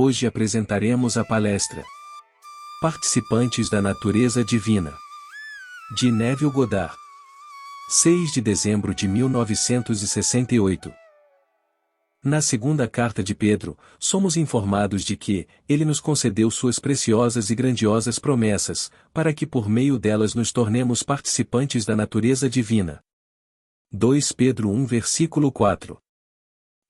Hoje apresentaremos a palestra Participantes da Natureza Divina, de Neville Goddard. 6 de dezembro de 1968. Na segunda carta de Pedro, somos informados de que ele nos concedeu suas preciosas e grandiosas promessas, para que por meio delas nos tornemos participantes da natureza divina. 2 Pedro 1 versículo 4.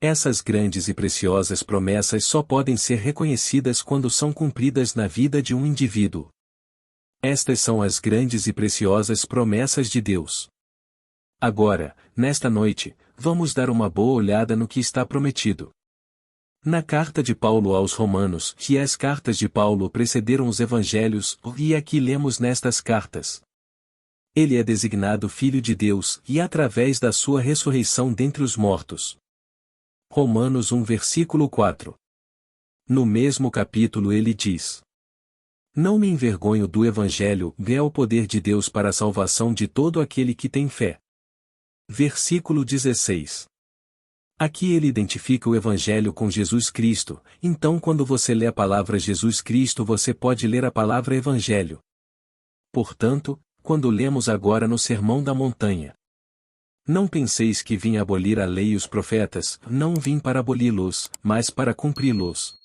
Essas grandes e preciosas promessas só podem ser reconhecidas quando são cumpridas na vida de um indivíduo. Estas são as grandes e preciosas promessas de Deus. Agora, nesta noite, vamos dar uma boa olhada no que está prometido. Na carta de Paulo aos Romanos, que as cartas de Paulo precederam os evangelhos, e aqui lemos nestas cartas. Ele é designado Filho de Deus, e através da sua ressurreição dentre os mortos. Romanos 1 versículo 4. No mesmo capítulo ele diz: Não me envergonho do Evangelho, é o poder de Deus para a salvação de todo aquele que tem fé. Versículo 16. Aqui ele identifica o Evangelho com Jesus Cristo, então quando você lê a palavra Jesus Cristo você pode ler a palavra Evangelho. Portanto, quando lemos agora no Sermão da Montanha: Não penseis que vim abolir a lei e os profetas, não vim para aboli-los, mas para cumpri-los.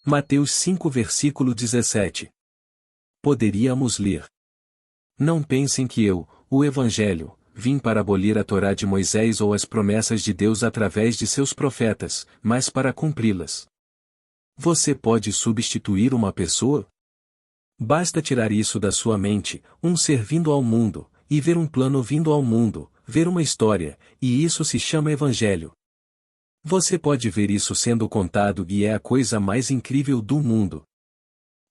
Mateus 5 versículo 17. Poderíamos ler: Não pensem que eu, o Evangelho, vim para abolir a Torá de Moisés ou as promessas de Deus através de seus profetas, mas para cumpri-las. Você pode substituir uma pessoa? Basta tirar isso da sua mente, um ser vindo ao mundo, e ver um plano vindo ao mundo, ver uma história, e isso se chama Evangelho. Você pode ver isso sendo contado e é a coisa mais incrível do mundo.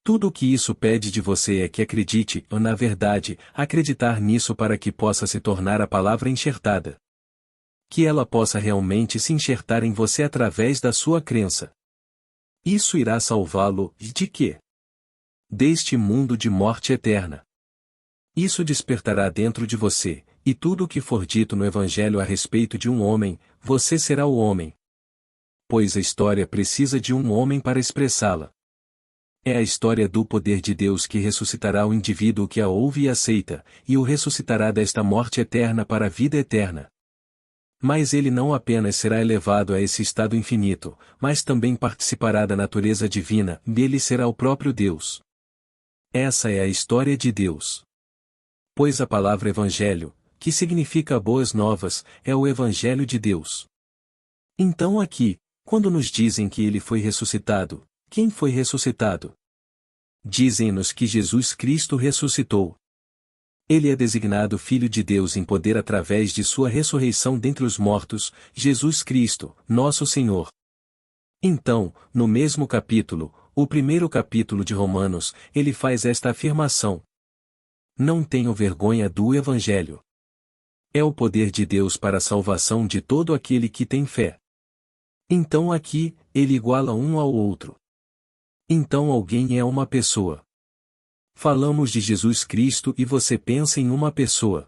Tudo o que isso pede de você é que acredite, ou na verdade, acreditar nisso para que possa se tornar a palavra enxertada. Que ela possa realmente se enxertar em você através da sua crença. Isso irá salvá-lo, de quê? Deste mundo de morte eterna. Isso despertará dentro de você, e tudo o que for dito no Evangelho a respeito de um homem, você será o homem. Pois a história precisa de um homem para expressá-la. É a história do poder de Deus que ressuscitará o indivíduo que a ouve e aceita, e o ressuscitará desta morte eterna para a vida eterna. Mas ele não apenas será elevado a esse estado infinito, mas também participará da natureza divina, e ele será o próprio Deus. Essa é a história de Deus. Pois a palavra Evangelho, que significa boas novas, é o Evangelho de Deus. Então aqui, quando nos dizem que ele foi ressuscitado, quem foi ressuscitado? Dizem-nos que Jesus Cristo ressuscitou. Ele é designado Filho de Deus em poder através de sua ressurreição dentre os mortos, Jesus Cristo, nosso Senhor. Então, no mesmo capítulo, o primeiro capítulo de Romanos, ele faz esta afirmação: Não tenham vergonha do Evangelho. É o poder de Deus para a salvação de todo aquele que tem fé. Então aqui, ele iguala um ao outro. Então alguém é uma pessoa. Falamos de Jesus Cristo e você pensa em uma pessoa.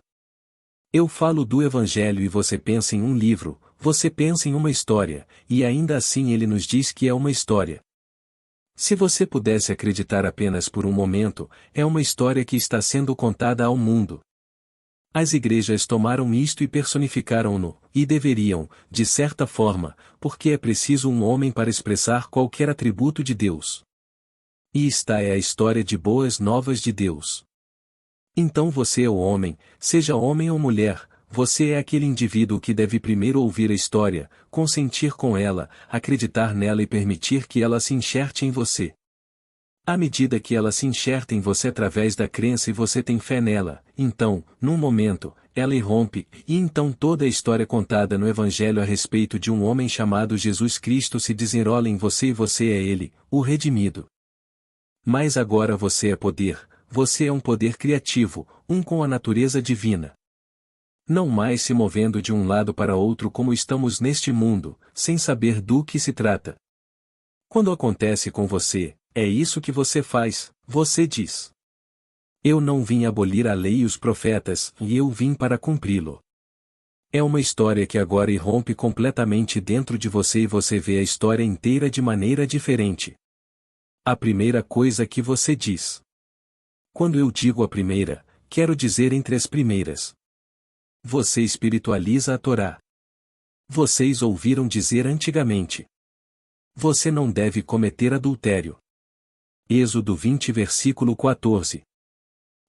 Eu falo do Evangelho e você pensa em um livro, você pensa em uma história, e ainda assim ele nos diz que é uma história. Se você pudesse acreditar apenas por um momento, é uma história que está sendo contada ao mundo. As igrejas tomaram isto e personificaram-no, e deveriam, de certa forma, porque é preciso um homem para expressar qualquer atributo de Deus. E esta é a história de boas novas de Deus. Então você é o homem, seja homem ou mulher, você é aquele indivíduo que deve primeiro ouvir a história, consentir com ela, acreditar nela e permitir que ela se enxerte em você. À medida que ela se enxerta em você através da crença e você tem fé nela, então, num momento, ela irrompe, e então toda a história contada no Evangelho a respeito de um homem chamado Jesus Cristo se desenrola em você e você é ele, o redimido. Mas agora você é poder, você é um poder criativo, um com a natureza divina. Não mais se movendo de um lado para outro como estamos neste mundo, sem saber do que se trata. Quando acontece com você, é isso que você faz, você diz: Eu não vim abolir a lei e os profetas, e eu vim para cumpri-lo. É uma história que agora irrompe completamente dentro de você e você vê a história inteira de maneira diferente. A primeira coisa que você diz. Quando eu digo a primeira, quero dizer entre as primeiras. Você espiritualiza a Torá. Vocês ouviram dizer antigamente. Você não deve cometer adultério. Êxodo 20 versículo 14.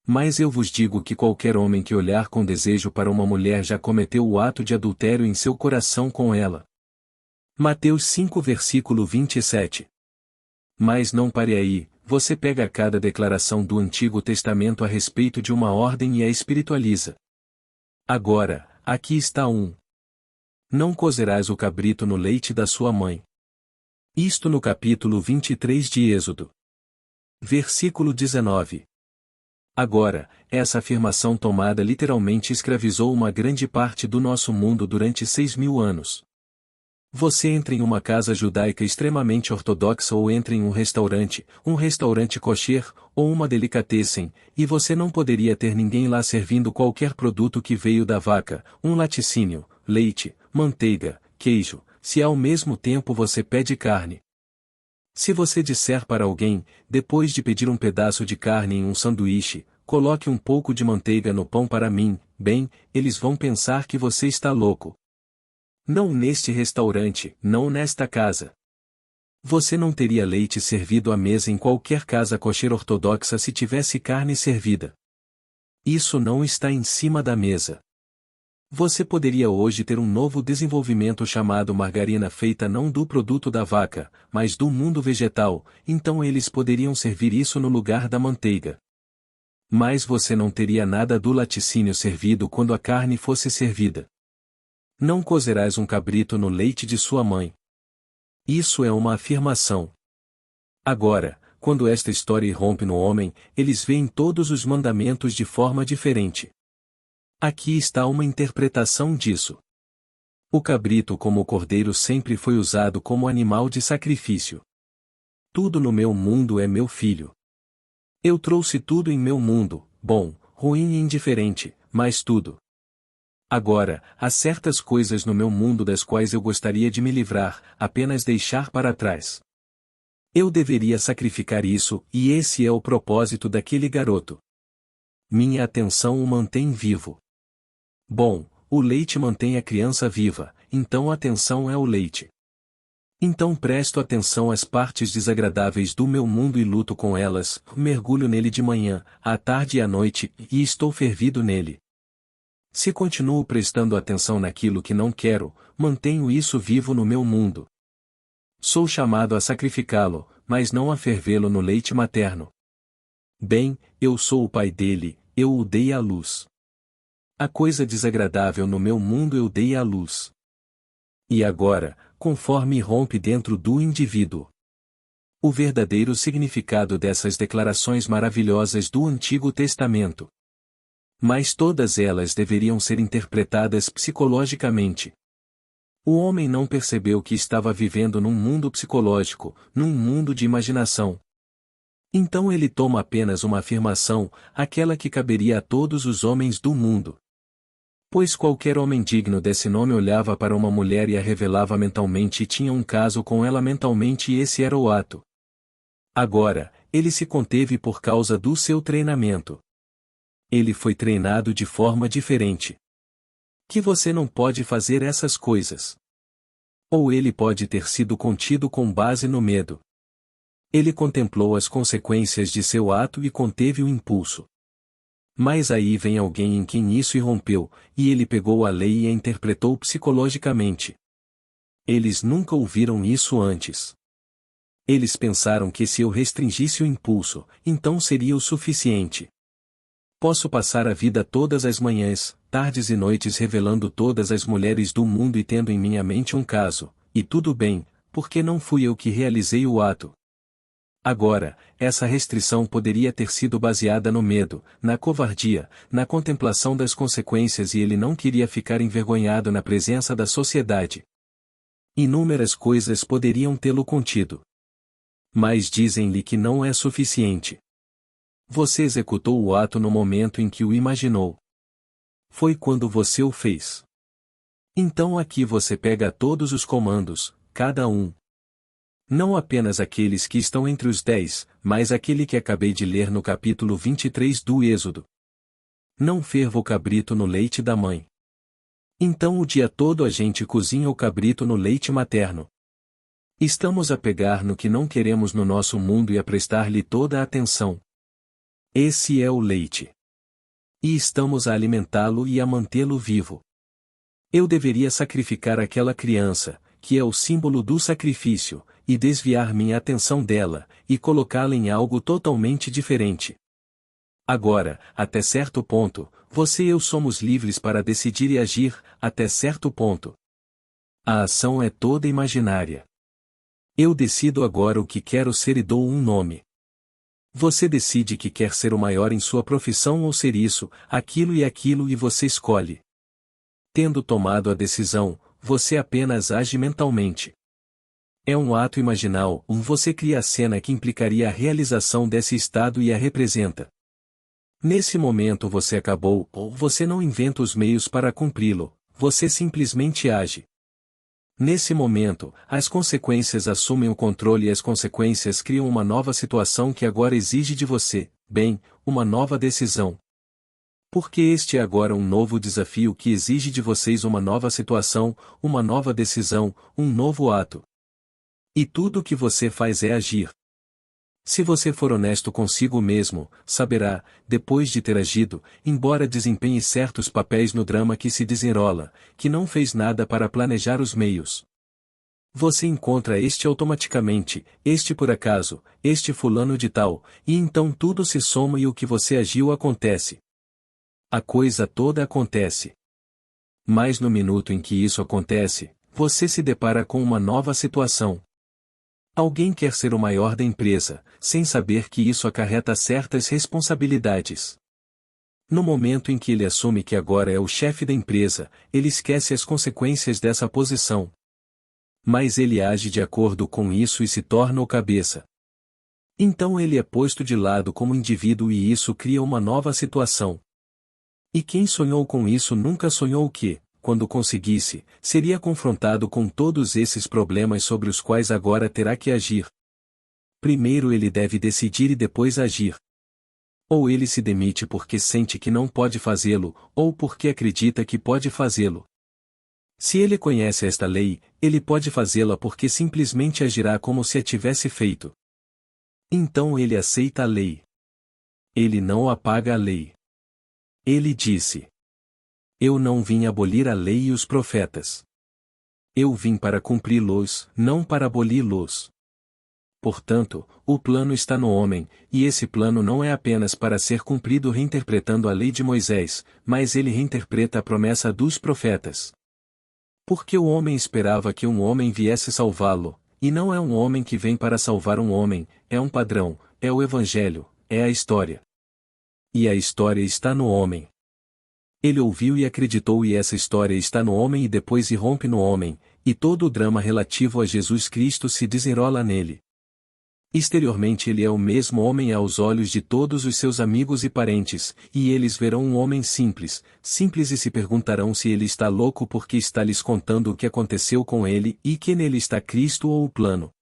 Mas eu vos digo que qualquer homem que olhar com desejo para uma mulher já cometeu o ato de adultério em seu coração com ela. Mateus 5 versículo 27. Mas não pare aí, você pega cada declaração do Antigo Testamento a respeito de uma ordem e a espiritualiza. Agora, aqui está um. Não cozerás o cabrito no leite da sua mãe. Isto no capítulo 23 de Êxodo. Versículo 19. Agora, essa afirmação tomada literalmente escravizou uma grande parte do nosso mundo durante 6.000 anos. Você entra em uma casa judaica extremamente ortodoxa ou entra em um restaurante kosher, ou uma delicatessen, e você não poderia ter ninguém lá servindo qualquer produto que veio da vaca, um laticínio, leite, manteiga, queijo, se ao mesmo tempo você pede carne. Se você disser para alguém, depois de pedir um pedaço de carne em um sanduíche, coloque um pouco de manteiga no pão para mim, bem, eles vão pensar que você está louco. Não neste restaurante, não nesta casa. Você não teria leite servido à mesa em qualquer casa kosher ortodoxa se tivesse carne servida. Isso não está em cima da mesa. Você poderia hoje ter um novo desenvolvimento chamado margarina feita não do produto da vaca, mas do mundo vegetal, então eles poderiam servir isso no lugar da manteiga. Mas você não teria nada do laticínio servido quando a carne fosse servida. Não cozerás um cabrito no leite de sua mãe. Isso é uma afirmação. Agora, quando esta história irrompe no homem, eles veem todos os mandamentos de forma diferente. Aqui está uma interpretação disso. O cabrito como o cordeiro sempre foi usado como animal de sacrifício. Tudo no meu mundo é meu filho. Eu trouxe tudo em meu mundo, bom, ruim e indiferente, mas tudo. Agora, há certas coisas no meu mundo das quais eu gostaria de me livrar, apenas deixar para trás. Eu deveria sacrificar isso, e esse é o propósito daquele garoto. Minha atenção o mantém vivo. Bom, o leite mantém a criança viva, então a atenção é o leite. Então presto atenção às partes desagradáveis do meu mundo e luto com elas, mergulho nele de manhã, à tarde e à noite, e estou fervido nele. Se continuo prestando atenção naquilo que não quero, mantenho isso vivo no meu mundo. Sou chamado a sacrificá-lo, mas não a fervê-lo no leite materno. Bem, eu sou o pai dele, eu o dei à luz. A coisa desagradável no meu mundo eu dei à luz. E agora, conforme irrompe dentro do indivíduo. O verdadeiro significado dessas declarações maravilhosas do Antigo Testamento. Mas todas elas deveriam ser interpretadas psicologicamente. O homem não percebeu que estava vivendo num mundo psicológico, num mundo de imaginação. Então ele toma apenas uma afirmação, aquela que caberia a todos os homens do mundo. Pois qualquer homem digno desse nome olhava para uma mulher e a revelava mentalmente e tinha um caso com ela mentalmente e esse era o ato. Agora, ele se conteve por causa do seu treinamento. Ele foi treinado de forma diferente. Que você não pode fazer essas coisas. Ou ele pode ter sido contido com base no medo. Ele contemplou as consequências de seu ato e conteve o impulso. Mas aí vem alguém em quem isso irrompeu, e ele pegou a lei e a interpretou psicologicamente. Eles nunca ouviram isso antes. Eles pensaram que se eu restringisse o impulso, então seria o suficiente. Posso passar a vida todas as manhãs, tardes e noites revelando todas as mulheres do mundo e tendo em minha mente um caso, e tudo bem, porque não fui eu que realizei o ato. Agora, essa restrição poderia ter sido baseada no medo, na covardia, na contemplação das consequências e ele não queria ficar envergonhado na presença da sociedade. Inúmeras coisas poderiam tê-lo contido. Mas dizem-lhe que não é suficiente. Você executou o ato no momento em que o imaginou. Foi quando você o fez. Então aqui você pega todos os comandos, cada um. Não apenas aqueles que estão entre os 10, mas aquele que acabei de ler no capítulo 23 do Êxodo. Não ferva o cabrito no leite da mãe. Então o dia todo a gente cozinha o cabrito no leite materno. Estamos a pegar no que não queremos no nosso mundo e a prestar-lhe toda a atenção. Esse é o leite. E estamos a alimentá-lo e a mantê-lo vivo. Eu deveria sacrificar aquela criança, que é o símbolo do sacrifício, e desviar minha atenção dela, e colocá-la em algo totalmente diferente. Agora, até certo ponto, você e eu somos livres para decidir e agir, até certo ponto. A ação é toda imaginária. Eu decido agora o que quero ser e dou um nome. Você decide que quer ser o maior em sua profissão ou ser isso, aquilo e você escolhe. Tendo tomado a decisão, você apenas age mentalmente. É um ato imaginal, você cria a cena que implicaria a realização desse estado e a representa. Nesse momento você acabou, ou você não inventa os meios para cumpri-lo, você simplesmente age. Nesse momento, as consequências assumem o controle e as consequências criam uma nova situação que agora exige de você, uma nova decisão. Porque este é agora um novo desafio que exige de vocês uma nova situação, uma nova decisão, um novo ato. E tudo o que você faz é agir. Se você for honesto consigo mesmo, saberá, depois de ter agido, embora desempenhe certos papéis no drama que se desenrola, que não fez nada para planejar os meios. Você encontra este automaticamente, este por acaso, este fulano de tal, e então tudo se soma e o que você agiu acontece. A coisa toda acontece. Mas no minuto em que isso acontece, você se depara com uma nova situação. Alguém quer ser o maior da empresa, sem saber que isso acarreta certas responsabilidades. No momento em que ele assume que agora é o chefe da empresa, ele esquece as consequências dessa posição. Mas ele age de acordo com isso e se torna o cabeça. Então ele é posto de lado como indivíduo e isso cria uma nova situação. E quem sonhou com isso nunca sonhou que, quando conseguisse, seria confrontado com todos esses problemas sobre os quais agora terá que agir. Primeiro ele deve decidir e depois agir. Ou ele se demite porque sente que não pode fazê-lo, ou porque acredita que pode fazê-lo. Se ele conhece esta lei, ele pode fazê-la porque simplesmente agirá como se a tivesse feito. Então ele aceita a lei. Ele não apaga a lei. Ele disse: Eu não vim abolir a lei e os profetas. Eu vim para cumpri-los, não para aboli-los. Portanto, o plano está no homem, e esse plano não é apenas para ser cumprido reinterpretando a lei de Moisés, mas ele reinterpreta a promessa dos profetas. Porque o homem esperava que um homem viesse salvá-lo, e não é um homem que vem para salvar um homem, é um padrão, é o Evangelho, é a história. E a história está no homem. Ele ouviu e acreditou e essa história está no homem e depois irrompe no homem, e todo o drama relativo a Jesus Cristo se desenrola nele. Exteriormente ele é o mesmo homem aos olhos de todos os seus amigos e parentes, e eles verão um homem simples e se perguntarão se ele está louco porque está lhes contando o que aconteceu com ele e que nele está Cristo ou o plano.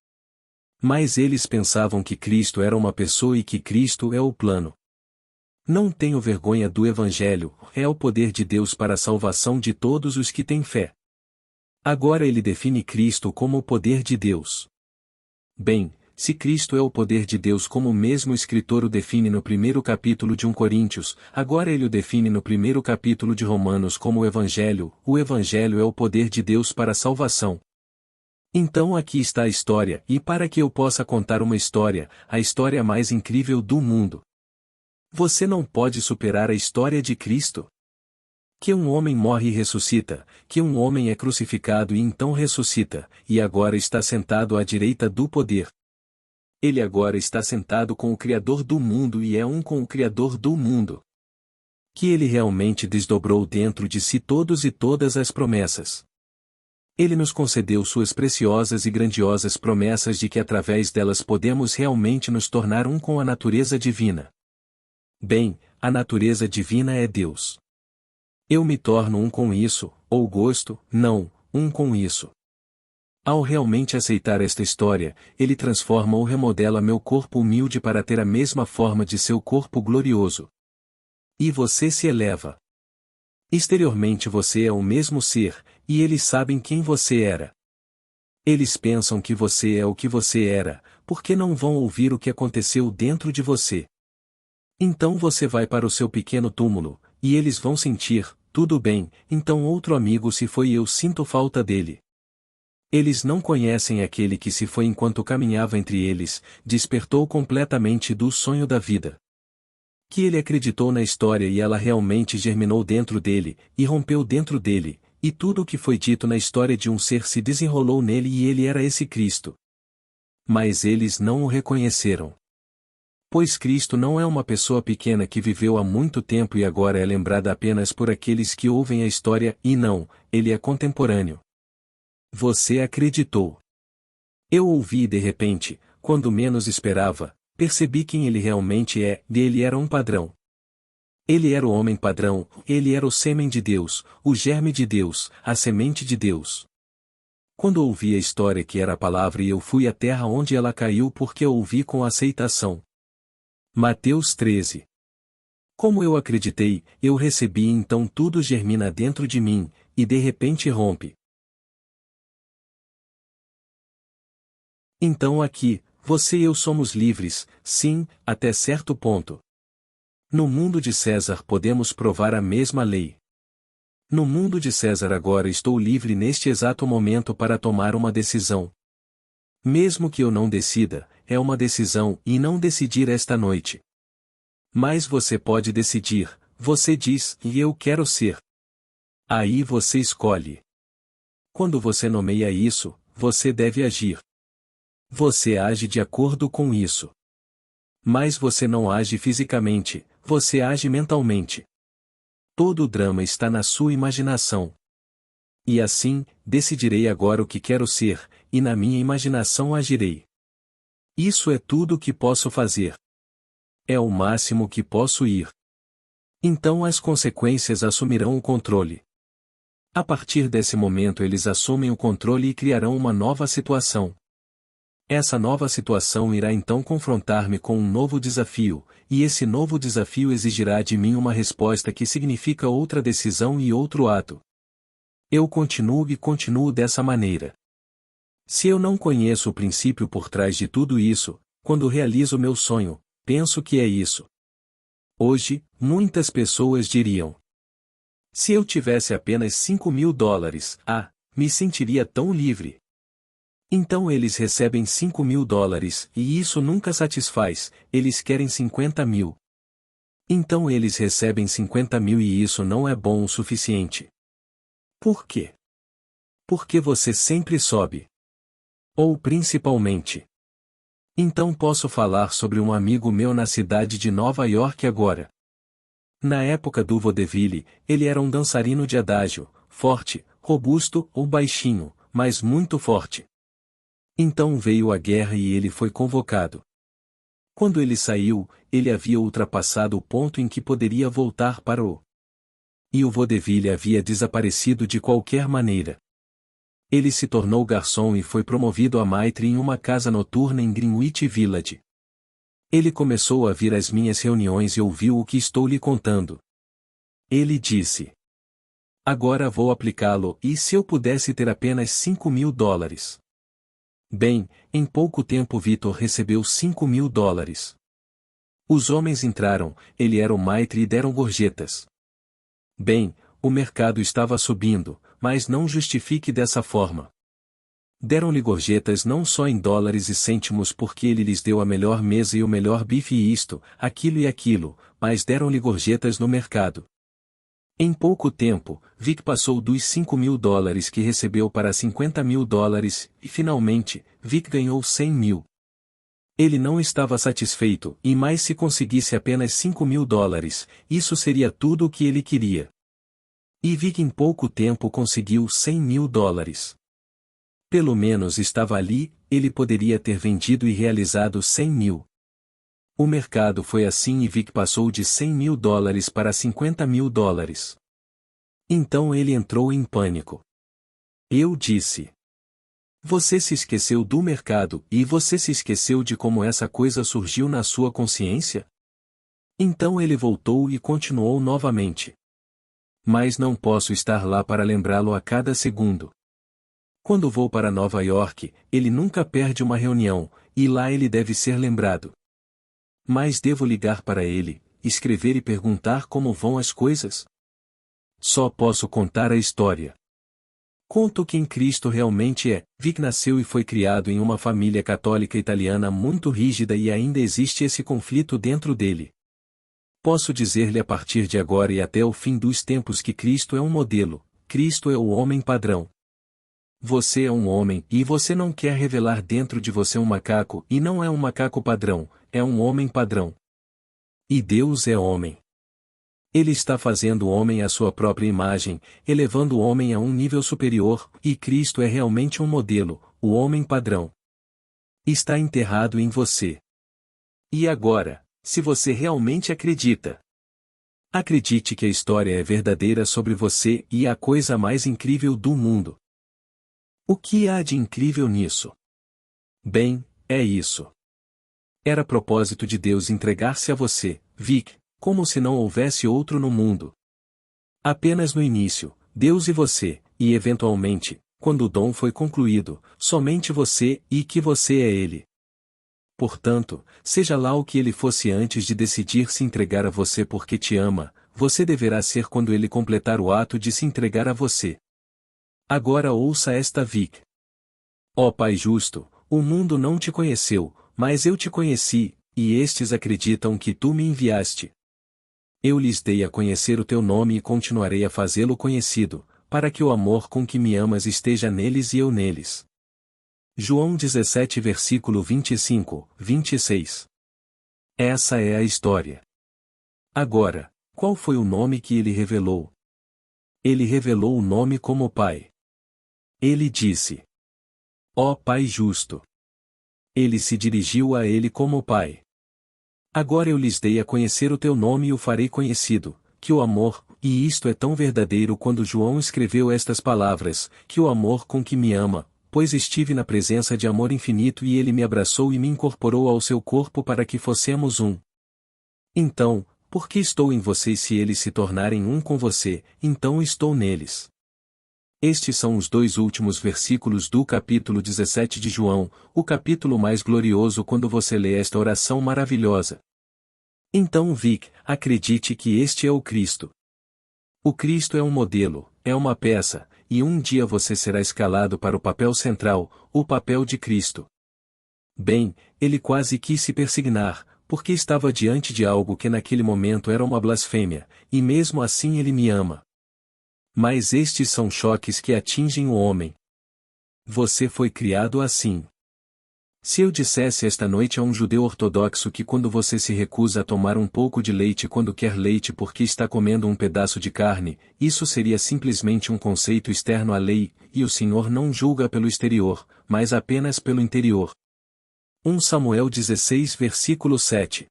Mas eles pensavam que Cristo era uma pessoa e que Cristo é o plano. Não tenho vergonha do Evangelho, é o poder de Deus para a salvação de todos os que têm fé. Agora ele define Cristo como o poder de Deus. Se Cristo é o poder de Deus como o mesmo escritor o define no primeiro capítulo de 1 Coríntios, agora ele o define no primeiro capítulo de Romanos como o Evangelho é o poder de Deus para a salvação. Então aqui está a história, e para que eu possa contar uma história, a história mais incrível do mundo. Você não pode superar a história de Cristo. Que um homem morre e ressuscita, que um homem é crucificado e então ressuscita, e agora está sentado à direita do poder. Ele agora está sentado com o Criador do mundo e é um com o Criador do mundo. Que ele realmente desdobrou dentro de si todos e todas as promessas. Ele nos concedeu suas preciosas e grandiosas promessas de que através delas podemos realmente nos tornar um com a natureza divina. A natureza divina é Deus. Eu me torno um com isso, ou gosto, não, um com isso. Ao realmente aceitar esta história, ele transforma ou remodela meu corpo humilde para ter a mesma forma de seu corpo glorioso. E você se eleva. Exteriormente você é o mesmo ser, e eles sabem quem você era. Eles pensam que você é o que você era, porque não vão ouvir o que aconteceu dentro de você. Então você vai para o seu pequeno túmulo, e eles vão sentir, tudo bem, então outro amigo se foi e eu sinto falta dele. Eles não conhecem aquele que se foi enquanto caminhava entre eles, despertou completamente do sonho da vida. Que ele acreditou na história e ela realmente germinou dentro dele, e rompeu dentro dele, e tudo o que foi dito na história de um ser se desenrolou nele e ele era esse Cristo. Mas eles não o reconheceram. Pois Cristo não é uma pessoa pequena que viveu há muito tempo e agora é lembrada apenas por aqueles que ouvem a história, e não, ele é contemporâneo. Você acreditou. Eu ouvi e de repente, quando menos esperava, percebi quem ele realmente é, e ele era um padrão. Ele era o homem padrão, ele era o sêmen de Deus, o germe de Deus, a semente de Deus. Quando ouvi a história que era a palavra e eu fui à terra onde ela caiu porque eu ouvi com aceitação. Mateus 13. Como eu acreditei, eu recebi e então tudo germina dentro de mim, e de repente rompe. Então aqui, você e eu somos livres, sim, até certo ponto. No mundo de César podemos provar a mesma lei. No mundo de César agora estou livre neste exato momento para tomar uma decisão. Mesmo que eu não decida, é uma decisão e não decidir esta noite. Mas você pode decidir, você diz, e eu quero ser. Aí você escolhe. Quando você nomeia isso, você deve agir. Você age de acordo com isso. Mas você não age fisicamente, você age mentalmente. Todo o drama está na sua imaginação. E assim, decidirei agora o que quero ser, e na minha imaginação agirei. Isso é tudo o que posso fazer. É o máximo que posso ir. Então as consequências assumirão o controle. A partir desse momento eles assumem o controle e criarão uma nova situação. Essa nova situação irá então confrontar-me com um novo desafio, e esse novo desafio exigirá de mim uma resposta que significa outra decisão e outro ato. Eu continuo e continuo dessa maneira. Se eu não conheço o princípio por trás de tudo isso, quando realizo meu sonho, penso que é isso. Hoje, muitas pessoas diriam: se eu tivesse apenas $5.000, me sentiria tão livre. Então eles recebem $5.000, e isso nunca satisfaz, eles querem 50.000. Então eles recebem 50.000 e isso não é bom o suficiente. Por quê? Porque você sempre sobe. Ou principalmente. Então posso falar sobre um amigo meu na cidade de Nova York agora. Na época do vaudeville, ele era um dançarino de adágio, forte, robusto ou baixinho, mas muito forte. Então veio a guerra e ele foi convocado. Quando ele saiu, ele havia ultrapassado o ponto em que poderia voltar para o. E o vaudeville havia desaparecido de qualquer maneira. Ele se tornou garçom e foi promovido a maitre em uma casa noturna em Greenwich Village. Ele começou a vir às minhas reuniões e ouviu o que estou lhe contando. Ele disse: agora vou aplicá-lo, e se eu pudesse ter apenas $5.000? Bem, em pouco tempo Vitor recebeu $5.000. Os homens entraram, ele era o maitre e deram gorjetas. Bem, o mercado estava subindo, mas não justifique dessa forma. Deram-lhe gorjetas não só em dólares e cêntimos porque ele lhes deu a melhor mesa e o melhor bife e isto, aquilo e aquilo, mas deram-lhe gorjetas no mercado. Em pouco tempo, Vic passou dos $5.000 que recebeu para $50.000, e finalmente, Vic ganhou 100.000. Ele não estava satisfeito, e mais se conseguisse apenas $5.000, isso seria tudo o que ele queria. E Vic em pouco tempo conseguiu $100.000. Pelo menos estava ali, ele poderia ter vendido e realizado 100.000. O mercado foi assim e Vic passou de $100.000 para $50.000. Então ele entrou em pânico. Eu disse: Você se esqueceu do mercado e você se esqueceu de como essa coisa surgiu na sua consciência? Então ele voltou e continuou novamente. Mas não posso estar lá para lembrá-lo a cada segundo. Quando vou para Nova York, ele nunca perde uma reunião, e lá ele deve ser lembrado. Mas devo ligar para ele, escrever e perguntar como vão as coisas? Só posso contar a história. Conto quem Cristo realmente é. Vic nasceu e foi criado em uma família católica italiana muito rígida e ainda existe esse conflito dentro dele. Posso dizer-lhe a partir de agora e até o fim dos tempos que Cristo é um modelo, Cristo é o homem padrão. Você é um homem e você não quer revelar dentro de você um macaco e não é um macaco padrão, é um homem padrão. E Deus é homem. Ele está fazendo o homem à sua própria imagem, elevando o homem a um nível superior, e Cristo é realmente um modelo, o homem padrão. Está enterrado em você. E agora, se você realmente acredita, acredite que a história é verdadeira sobre você e a coisa mais incrível do mundo. O que há de incrível nisso? Bem, é isso. Era propósito de Deus entregar-se a você, Vic, como se não houvesse outro no mundo. Apenas no início, Deus e você, e eventualmente, quando o dom foi concluído, somente você e que você é Ele. Portanto, seja lá o que Ele fosse antes de decidir se entregar a você porque te ama, você deverá ser quando Ele completar o ato de se entregar a você. Agora ouça esta Vic. Ó Pai justo, o mundo não te conheceu, mas eu te conheci, e estes acreditam que tu me enviaste. Eu lhes dei a conhecer o teu nome e continuarei a fazê-lo conhecido, para que o amor com que me amas esteja neles e eu neles. João 17 versículo 25, 26. Essa é a história. Agora, qual foi o nome que ele revelou? Ele revelou o nome como Pai. Ele disse: Ó Pai justo. Ele se dirigiu a ele como Pai. Agora eu lhes dei a conhecer o teu nome e o farei conhecido, que o amor, e isto é tão verdadeiro quando João escreveu estas palavras, que o amor com que me ama, pois estive na presença de amor infinito e ele me abraçou e me incorporou ao seu corpo para que fossemos um. Então, porque estou em vocês se eles se tornarem um com você, então estou neles. Estes são os dois últimos versículos do capítulo 17 de João, o capítulo mais glorioso quando você lê esta oração maravilhosa. Então Vic, acredite que este é o Cristo. O Cristo é um modelo, é uma peça, e um dia você será escalado para o papel central, o papel de Cristo. Bem, ele quase quis se persignar, porque estava diante de algo que naquele momento era uma blasfêmia, e mesmo assim ele me ama. Mas estes são choques que atingem o homem. Você foi criado assim. Se eu dissesse esta noite a um judeu ortodoxo que quando você se recusa a tomar um pouco de leite quando quer leite porque está comendo um pedaço de carne, isso seria simplesmente um conceito externo à lei, e o Senhor não julga pelo exterior, mas apenas pelo interior. 1 Samuel 16 versículo 7.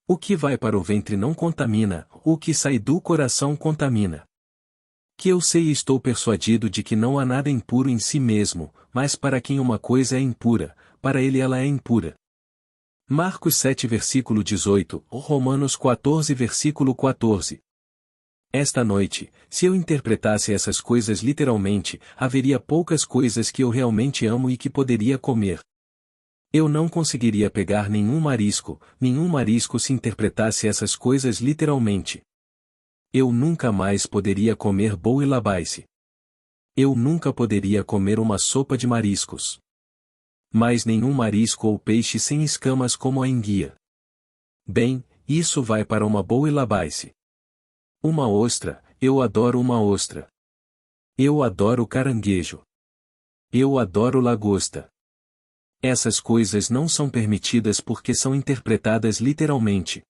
O que vai para o ventre não contamina, o que sai do coração contamina. Que eu sei e estou persuadido de que não há nada impuro em si mesmo, mas para quem uma coisa é impura, para ele ela é impura. Marcos 7 versículo 18, ou Romanos 14 versículo 14. Esta noite, se eu interpretasse essas coisas literalmente, haveria poucas coisas que eu realmente amo e que poderia comer. Eu não conseguiria pegar nenhum marisco se interpretasse essas coisas literalmente. Eu nunca mais poderia comer boi labaise. Eu nunca poderia comer uma sopa de mariscos. Mas nenhum marisco ou peixe sem escamas como a enguia. Bem, isso vai para uma boi labaise. Uma ostra, eu adoro uma ostra. Eu adoro caranguejo. Eu adoro lagosta. Essas coisas não são permitidas porque são interpretadas literalmente.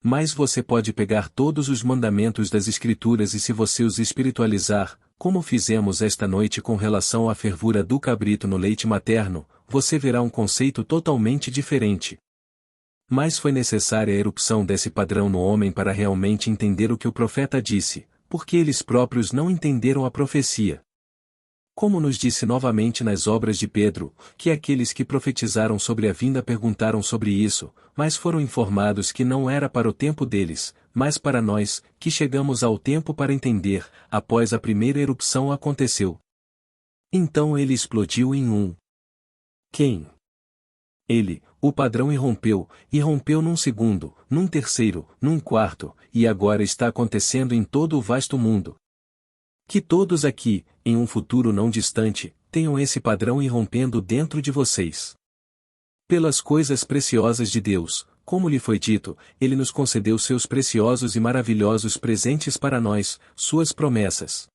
Mas você pode pegar todos os mandamentos das Escrituras e se você os espiritualizar, como fizemos esta noite com relação à fervura do cabrito no leite materno, você verá um conceito totalmente diferente. Mas foi necessária a erupção desse padrão no homem para realmente entender o que o profeta disse, porque eles próprios não entenderam a profecia. Como nos disse novamente nas obras de Pedro, que aqueles que profetizaram sobre a vinda perguntaram sobre isso, mas foram informados que não era para o tempo deles, mas para nós, que chegamos ao tempo para entender, após a primeira erupção aconteceu. Então ele explodiu em um. Quem? Ele, o padrão e rompeu num segundo, num terceiro, num quarto, e agora está acontecendo em todo o vasto mundo. Que todos aqui, em um futuro não distante, tenham esse padrão irrompendo dentro de vocês. Pelas coisas preciosas de Deus, como lhe foi dito, ele nos concedeu seus preciosos e maravilhosos presentes para nós, suas promessas.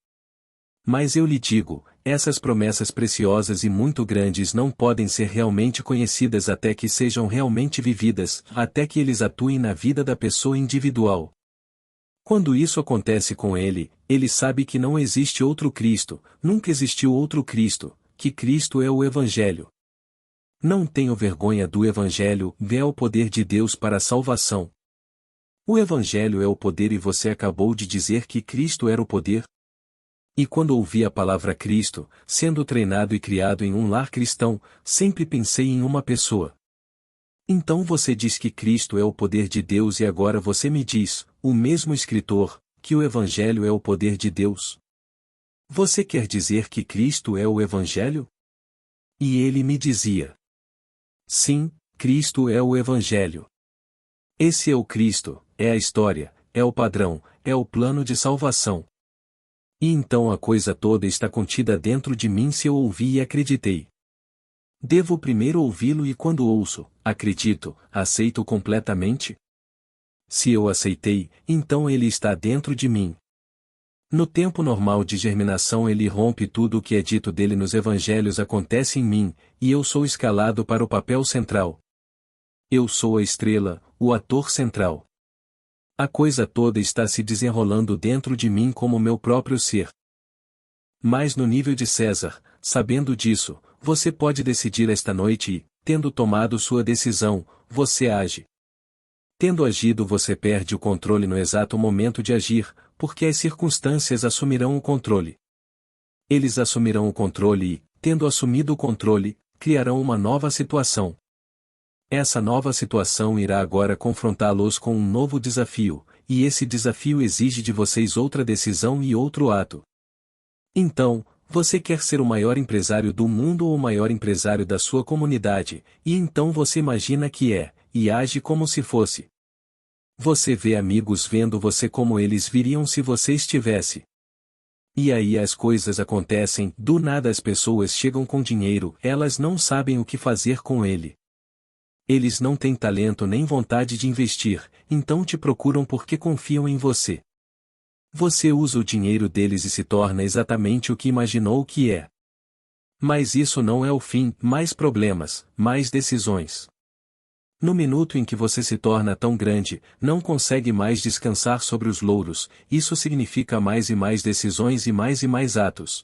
Mas eu lhe digo, essas promessas preciosas e muito grandes não podem ser realmente conhecidas até que sejam realmente vividas, até que eles atuem na vida da pessoa individual. Quando isso acontece com ele, ele sabe que não existe outro Cristo, nunca existiu outro Cristo, que Cristo é o Evangelho. Não tenho vergonha do Evangelho, é o poder de Deus para a salvação. O Evangelho é o poder e você acabou de dizer que Cristo era o poder? E quando ouvi a palavra Cristo, sendo treinado e criado em um lar cristão, sempre pensei em uma pessoa. Então você diz que Cristo é o poder de Deus e agora você me diz, o mesmo escritor, que o Evangelho é o poder de Deus. Você quer dizer que Cristo é o Evangelho? E ele me dizia: sim, Cristo é o Evangelho. Esse é o Cristo, é a história, é o padrão, é o plano de salvação. E então a coisa toda está contida dentro de mim se eu ouvi e acreditei. Devo primeiro ouvi-lo e quando ouço, acredito, aceito completamente? Se eu aceitei, então ele está dentro de mim. No tempo normal de germinação ele rompe tudo o que é dito dele nos evangelhos acontece em mim, e eu sou escalado para o papel central. Eu sou a estrela, o ator central. A coisa toda está se desenrolando dentro de mim como meu próprio ser. Mas no nível de César, sabendo disso, você pode decidir esta noite e, tendo tomado sua decisão, você age. Tendo agido você perde o controle no exato momento de agir, porque as circunstâncias assumirão o controle. Eles assumirão o controle e, tendo assumido o controle, criarão uma nova situação. Essa nova situação irá agora confrontá-los com um novo desafio, e esse desafio exige de vocês outra decisão e outro ato. Então, você quer ser o maior empresário do mundo ou o maior empresário da sua comunidade, e então você imagina que é, e age como se fosse. Você vê amigos vendo você como eles viriam se você estivesse. E aí as coisas acontecem, do nada as pessoas chegam com dinheiro, elas não sabem o que fazer com ele. Eles não têm talento nem vontade de investir, então te procuram porque confiam em você. Você usa o dinheiro deles e se torna exatamente o que imaginou que é. Mas isso não é o fim, mais problemas, mais decisões. No minuto em que você se torna tão grande, não consegue mais descansar sobre os louros, isso significa mais e mais decisões e mais atos.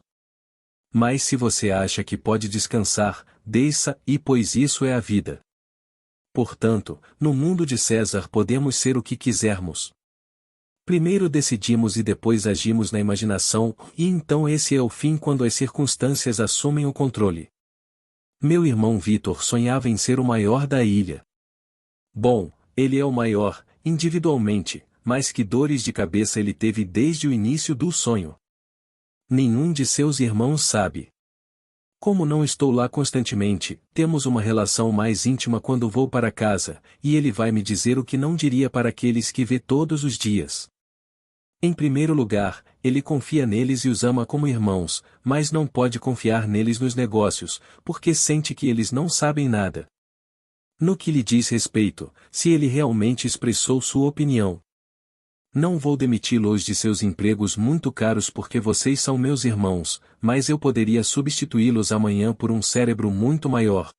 Mas se você acha que pode descansar, desça, e pois isso é a vida. Portanto, no mundo de César podemos ser o que quisermos. Primeiro decidimos e depois agimos na imaginação, e então esse é o fim quando as circunstâncias assumem o controle. Meu irmão Vitor sonhava em ser o maior da ilha. Bom, ele é o maior, individualmente, mas que dores de cabeça ele teve desde o início do sonho. Nenhum de seus irmãos sabe. Como não estou lá constantemente, temos uma relação mais íntima quando vou para casa, e ele vai me dizer o que não diria para aqueles que vê todos os dias. Em primeiro lugar, ele confia neles e os ama como irmãos, mas não pode confiar neles nos negócios, porque sente que eles não sabem nada. No que lhe diz respeito, se ele realmente expressou sua opinião. Não vou demiti-los de seus empregos muito caros porque vocês são meus irmãos, mas eu poderia substituí-los amanhã por um cérebro muito maior.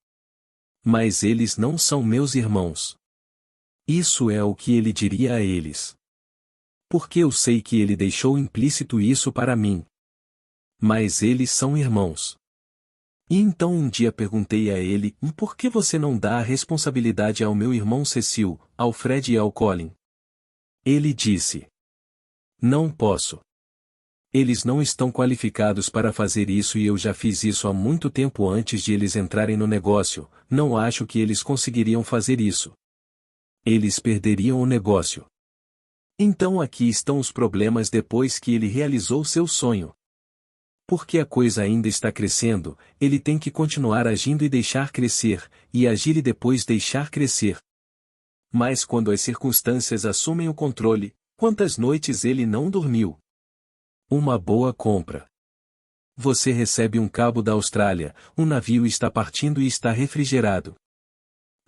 Mas eles não são meus irmãos. Isso é o que ele diria a eles. Porque eu sei que ele deixou implícito isso para mim. Mas eles são irmãos. E então um dia perguntei a ele, por que você não dá a responsabilidade ao meu irmão Cecil, ao Fred e ao Colin? Ele disse: não posso. Eles não estão qualificados para fazer isso e eu já fiz isso há muito tempo antes de eles entrarem no negócio, não acho que eles conseguiriam fazer isso. Eles perderiam o negócio. Então aqui estão os problemas depois que ele realizou seu sonho. Porque a coisa ainda está crescendo, ele tem que continuar agindo e deixar crescer, e agir e depois deixar crescer. Mas quando as circunstâncias assumem o controle, quantas noites ele não dormiu? Uma boa compra. Você recebe um cabo da Austrália, um navio está partindo e está refrigerado.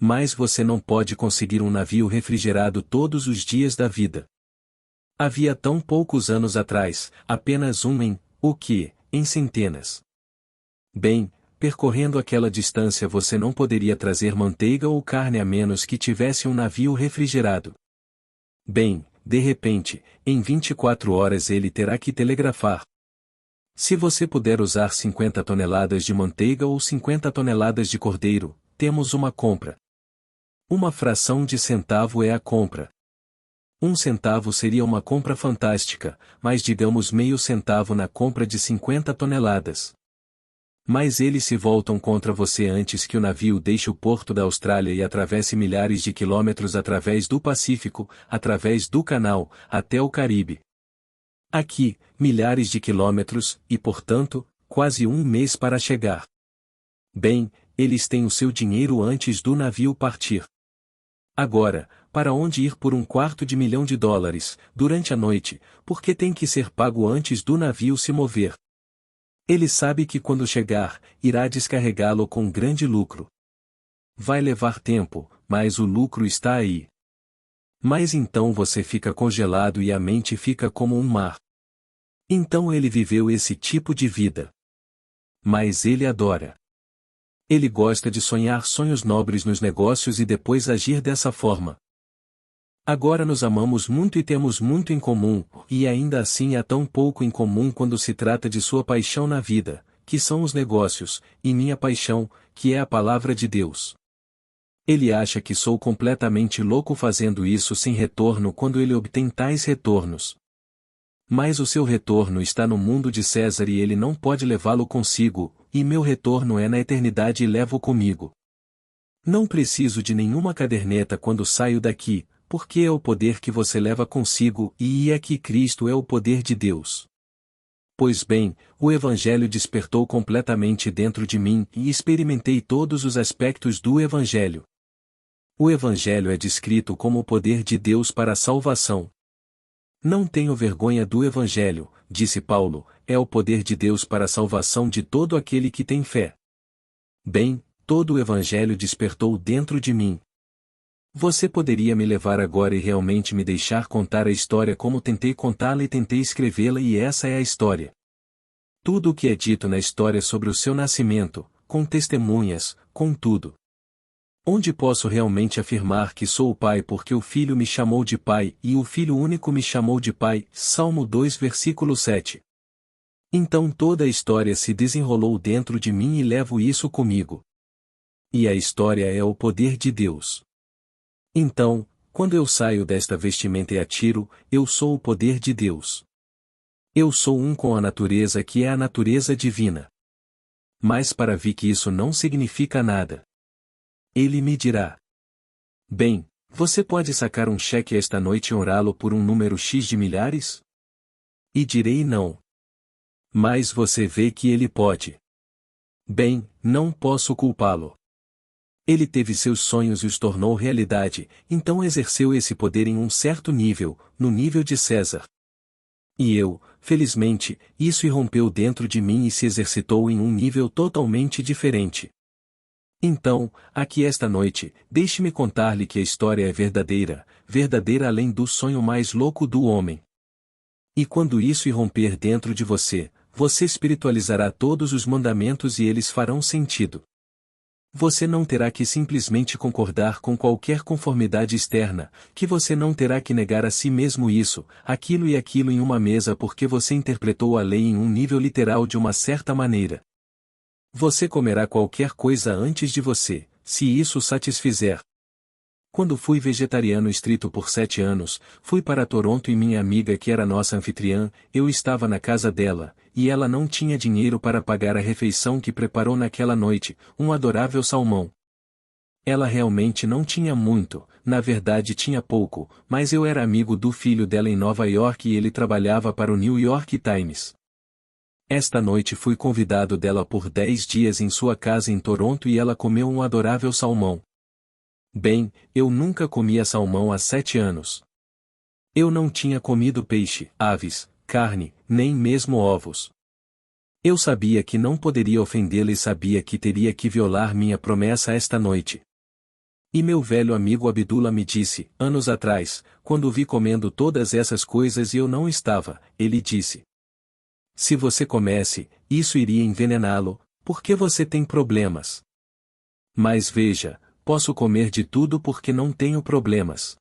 Mas você não pode conseguir um navio refrigerado todos os dias da vida. Havia tão poucos anos atrás, apenas um em centenas. Bem, percorrendo aquela distância você não poderia trazer manteiga ou carne a menos que tivesse um navio refrigerado. Bem, de repente, em 24 horas ele terá que telegrafar. Se você puder usar 50 toneladas de manteiga ou 50 toneladas de cordeiro, temos uma compra. Uma fração de centavo é a compra. 1 centavo seria uma compra fantástica, mas digamos meio centavo na compra de 50 toneladas. Mas eles se voltam contra você antes que o navio deixe o porto da Austrália e atravesse milhares de quilômetros através do Pacífico, através do Canal, até o Caribe. Aqui, milhares de quilômetros, e portanto, quase um mês para chegar. Bem, eles têm o seu dinheiro antes do navio partir. Agora, para onde ir por $250 mil, durante a noite, porque tem que ser pago antes do navio se mover? Ele sabe que quando chegar, irá descarregá-lo com grande lucro. Vai levar tempo, mas o lucro está aí. Mas então você fica congelado e a mente fica como um mar. Então ele viveu esse tipo de vida. Mas ele adora. Ele gosta de sonhar sonhos nobres nos negócios e depois agir dessa forma. Agora nos amamos muito e temos muito em comum, e ainda assim há tão pouco em comum quando se trata de sua paixão na vida, que são os negócios, e minha paixão, que é a palavra de Deus. Ele acha que sou completamente louco fazendo isso sem retorno quando ele obtém tais retornos. Mas o seu retorno está no mundo de César e ele não pode levá-lo consigo, e meu retorno é na eternidade e levo comigo. Não preciso de nenhuma caderneta quando saio daqui, porque é o poder que você leva consigo e é que Cristo é o poder de Deus. Pois bem, o Evangelho despertou completamente dentro de mim e experimentei todos os aspectos do Evangelho. O Evangelho é descrito como o poder de Deus para a salvação. Não tenho vergonha do Evangelho, disse Paulo, é o poder de Deus para a salvação de todo aquele que tem fé. Bem, todo o Evangelho despertou dentro de mim. Você poderia me levar agora e realmente me deixar contar a história como tentei contá-la e tentei escrevê-la e essa é a história. Tudo o que é dito na história sobre o seu nascimento, com testemunhas, com tudo. Onde posso realmente afirmar que sou o pai porque o filho me chamou de pai e o filho único me chamou de pai, Salmo 2 versículo 7. Então toda a história se desenrolou dentro de mim e levo isso comigo. E a história é o poder de Deus. Então, quando eu saio desta vestimenta e atiro, eu sou o poder de Deus. Eu sou um com a natureza que é a natureza divina. Mas para Vic isso não significa nada. Ele me dirá: bem, você pode sacar um cheque esta noite e orá-lo por um número X de milhares? E direi não. Mas você vê que ele pode. Bem, não posso culpá-lo. Ele teve seus sonhos e os tornou realidade, então exerceu esse poder em um certo nível, no nível de César. E eu, felizmente, isso irrompeu dentro de mim e se exercitou em um nível totalmente diferente. Então, aqui esta noite, deixe-me contar-lhe que a história é verdadeira, verdadeira além do sonho mais louco do homem. E quando isso irromper dentro de você, você espiritualizará todos os mandamentos e eles farão sentido. Você não terá que simplesmente concordar com qualquer conformidade externa, que você não terá que negar a si mesmo isso, aquilo e aquilo em uma mesa porque você interpretou a lei em um nível literal de uma certa maneira. Você comerá qualquer coisa antes de você, se isso satisfizer. Quando fui vegetariano estrito por 7 anos, fui para Toronto e minha amiga que era nossa anfitriã, eu estava na casa dela, e ela não tinha dinheiro para pagar a refeição que preparou naquela noite, um adorável salmão. Ela realmente não tinha muito, na verdade tinha pouco, mas eu era amigo do filho dela em Nova York e ele trabalhava para o New York Times. Esta noite fui convidado dela por 10 dias em sua casa em Toronto e ela comeu um adorável salmão. Bem, eu nunca comia salmão há 7 anos. Eu não tinha comido peixe, aves, carne, nem mesmo ovos. Eu sabia que não poderia ofendê-la e sabia que teria que violar minha promessa esta noite. E meu velho amigo Abdullah me disse, anos atrás, quando o vi comendo todas essas coisas e eu não estava, ele disse: se você comesse, isso iria envenená-lo, porque você tem problemas. Mas veja, posso comer de tudo porque não tenho problemas.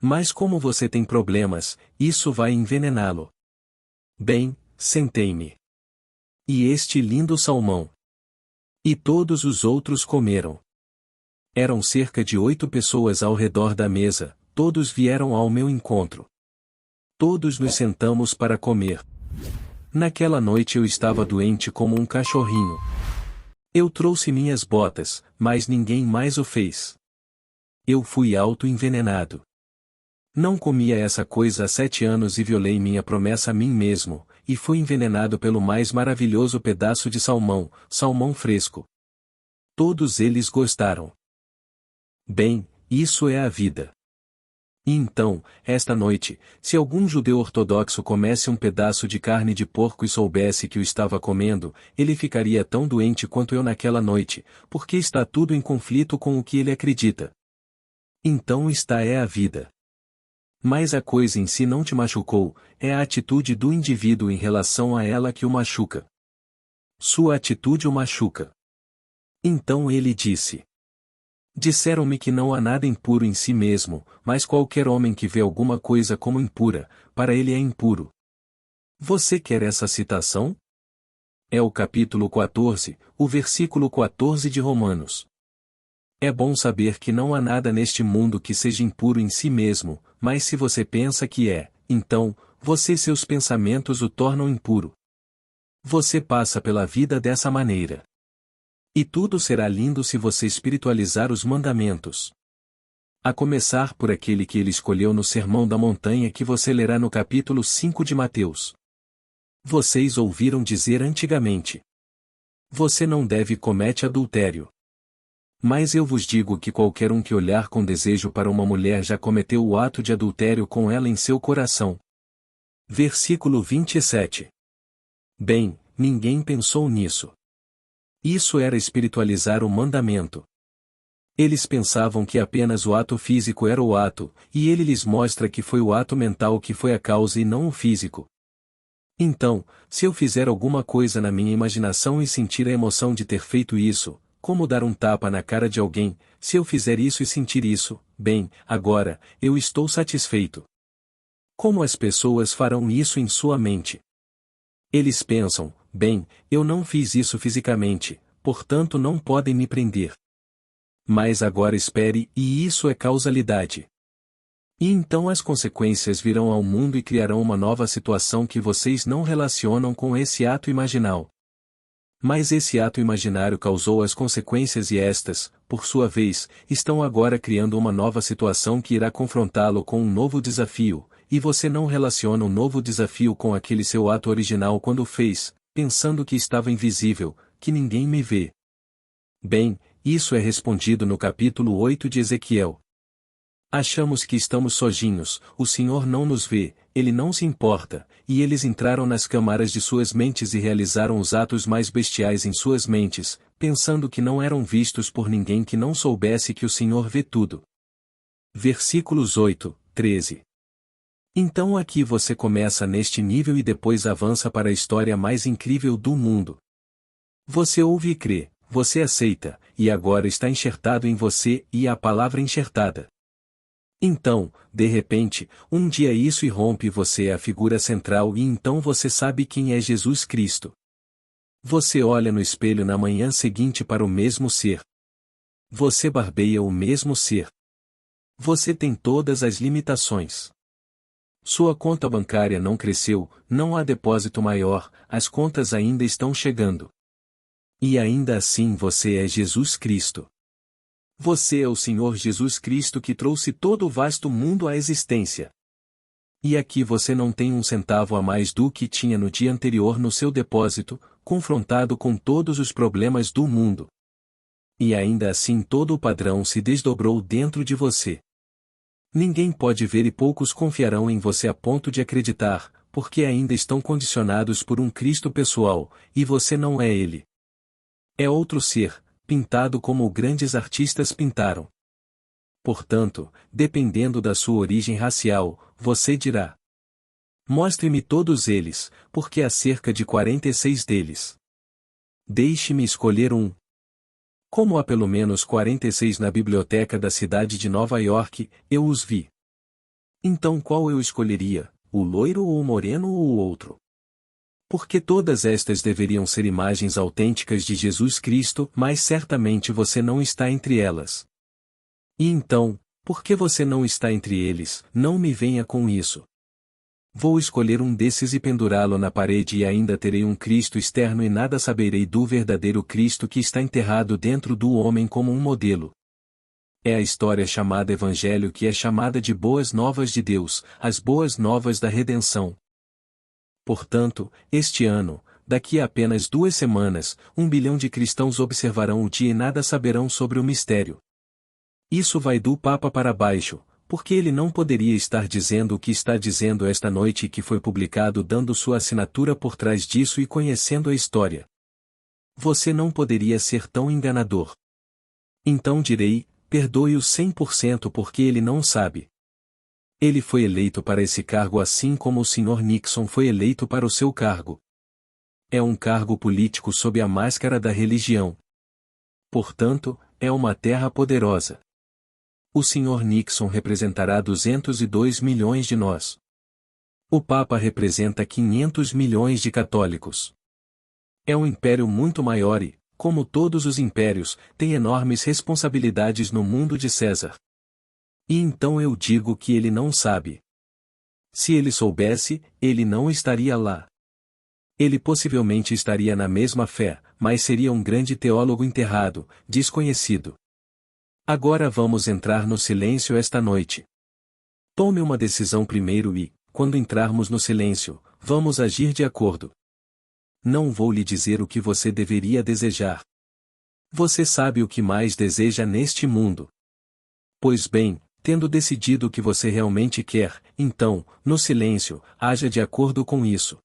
Mas como você tem problemas, isso vai envenená-lo. Bem, sentei-me. E este lindo salmão. E todos os outros comeram. Eram cerca de 8 pessoas ao redor da mesa, todos vieram ao meu encontro. Todos nos sentamos para comer. Naquela noite eu estava doente como um cachorrinho. Eu trouxe minhas botas, mas ninguém mais o fez. Eu fui auto-envenenado. Não comia essa coisa há 7 anos e violei minha promessa a mim mesmo, e fui envenenado pelo mais maravilhoso pedaço de salmão, salmão fresco. Todos eles gostaram. Bem, isso é a vida. E então, esta noite, se algum judeu ortodoxo comesse um pedaço de carne de porco e soubesse que o estava comendo, ele ficaria tão doente quanto eu naquela noite, porque está tudo em conflito com o que ele acredita. Então esta é a vida. Mas a coisa em si não te machucou, é a atitude do indivíduo em relação a ela que o machuca. Sua atitude o machuca. Então ele disse: disseram-me que não há nada impuro em si mesmo, mas qualquer homem que vê alguma coisa como impura, para ele é impuro. Você quer essa citação? É o capítulo 14, o versículo 14 de Romanos. É bom saber que não há nada neste mundo que seja impuro em si mesmo, mas se você pensa que é, então, seus pensamentos o tornam impuro. Você passa pela vida dessa maneira. E tudo será lindo se você espiritualizar os mandamentos. A começar por aquele que ele escolheu no Sermão da Montanha que você lerá no capítulo 5 de Mateus. Vocês ouviram dizer antigamente: você não deve cometer adultério. Mas eu vos digo que qualquer um que olhar com desejo para uma mulher já cometeu o ato de adultério com ela em seu coração. Versículo 27. Bem, ninguém pensou nisso. Isso era espiritualizar o mandamento. Eles pensavam que apenas o ato físico era o ato, e ele lhes mostra que foi o ato mental que foi a causa e não o físico. Então, se eu fizer alguma coisa na minha imaginação e sentir a emoção de ter feito isso, como dar um tapa na cara de alguém, se eu fizer isso e sentir isso, bem, agora, eu estou satisfeito. Como as pessoas farão isso em sua mente? Eles pensam: bem, eu não fiz isso fisicamente, portanto não podem me prender. Mas agora espere, e isso é causalidade. E então as consequências virão ao mundo e criarão uma nova situação que vocês não relacionam com esse ato imaginal. Mas esse ato imaginário causou as consequências e estas, por sua vez, estão agora criando uma nova situação que irá confrontá-lo com um novo desafio, e você não relaciona o novo desafio com aquele seu ato original quando o fez, pensando que estava invisível, que ninguém me vê. Bem, isso é respondido no capítulo 8 de Ezequiel. Achamos que estamos sozinhos, o Senhor não nos vê, Ele não se importa, e eles entraram nas câmaras de suas mentes e realizaram os atos mais bestiais em suas mentes, pensando que não eram vistos por ninguém que não soubesse que o Senhor vê tudo. Versículos 8, 13. Então aqui você começa neste nível e depois avança para a história mais incrível do mundo. Você ouve e crê, você aceita, e agora está enxertado em você e a palavra enxertada. Então, de repente, um dia isso irrompe e você é a figura central e então você sabe quem é Jesus Cristo. Você olha no espelho na manhã seguinte para o mesmo ser. Você barbeia o mesmo ser. Você tem todas as limitações. Sua conta bancária não cresceu, não há depósito maior, as contas ainda estão chegando. E ainda assim você é Jesus Cristo. Você é o Senhor Jesus Cristo que trouxe todo o vasto mundo à existência. E aqui você não tem um centavo a mais do que tinha no dia anterior no seu depósito, confrontado com todos os problemas do mundo. E ainda assim todo o padrão se desdobrou dentro de você. Ninguém pode ver e poucos confiarão em você a ponto de acreditar, porque ainda estão condicionados por um Cristo pessoal, e você não é ele. É outro ser, pintado como grandes artistas pintaram. Portanto, dependendo da sua origem racial, você dirá: mostre-me todos eles, porque há cerca de 46 deles. Deixe-me escolher um. Como há pelo menos 46 na biblioteca da cidade de Nova York, eu os vi. Então qual eu escolheria, o loiro ou o moreno ou o outro? Porque todas estas deveriam ser imagens autênticas de Jesus Cristo, mas certamente você não está entre elas. E então, por que você não está entre eles? Não me venha com isso. Vou escolher um desses e pendurá-lo na parede e ainda terei um Cristo externo e nada saberei do verdadeiro Cristo que está enterrado dentro do homem como um modelo. É a história chamada Evangelho que é chamada de Boas Novas de Deus, as Boas Novas da Redenção. Portanto, este ano, daqui a apenas 2 semanas, 1 bilhão de cristãos observarão o dia e nada saberão sobre o mistério. Isso vai do Papa para baixo, porque ele não poderia estar dizendo o que está dizendo esta noite e que foi publicado dando sua assinatura por trás disso e conhecendo a história. Você não poderia ser tão enganador. Então direi, perdoe-o 100% porque ele não sabe. Ele foi eleito para esse cargo assim como o Sr. Nixon foi eleito para o seu cargo. É um cargo político sob a máscara da religião. Portanto, é uma terra poderosa. O Sr. Nixon representará 202 milhões de nós. O Papa representa 500 milhões de católicos. É um império muito maior e, como todos os impérios, tem enormes responsabilidades no mundo de César. E então eu digo que ele não sabe. Se ele soubesse, ele não estaria lá. Ele possivelmente estaria na mesma fé, mas seria um grande teólogo enterrado, desconhecido. Agora vamos entrar no silêncio esta noite. Tome uma decisão primeiro e, quando entrarmos no silêncio, vamos agir de acordo. Não vou lhe dizer o que você deveria desejar. Você sabe o que mais deseja neste mundo. Pois bem, tendo decidido o que você realmente quer, então, no silêncio, haja de acordo com isso.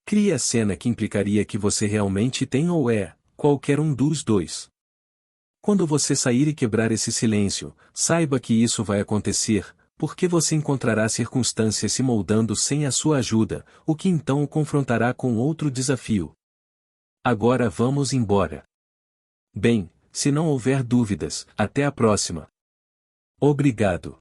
Crie a cena que implicaria que você realmente tem ou é, qualquer um dos dois. Quando você sair e quebrar esse silêncio, saiba que isso vai acontecer, porque você encontrará circunstâncias se moldando sem a sua ajuda, o que então o confrontará com outro desafio. Agora vamos embora. Bem, se não houver dúvidas, até a próxima. Obrigado.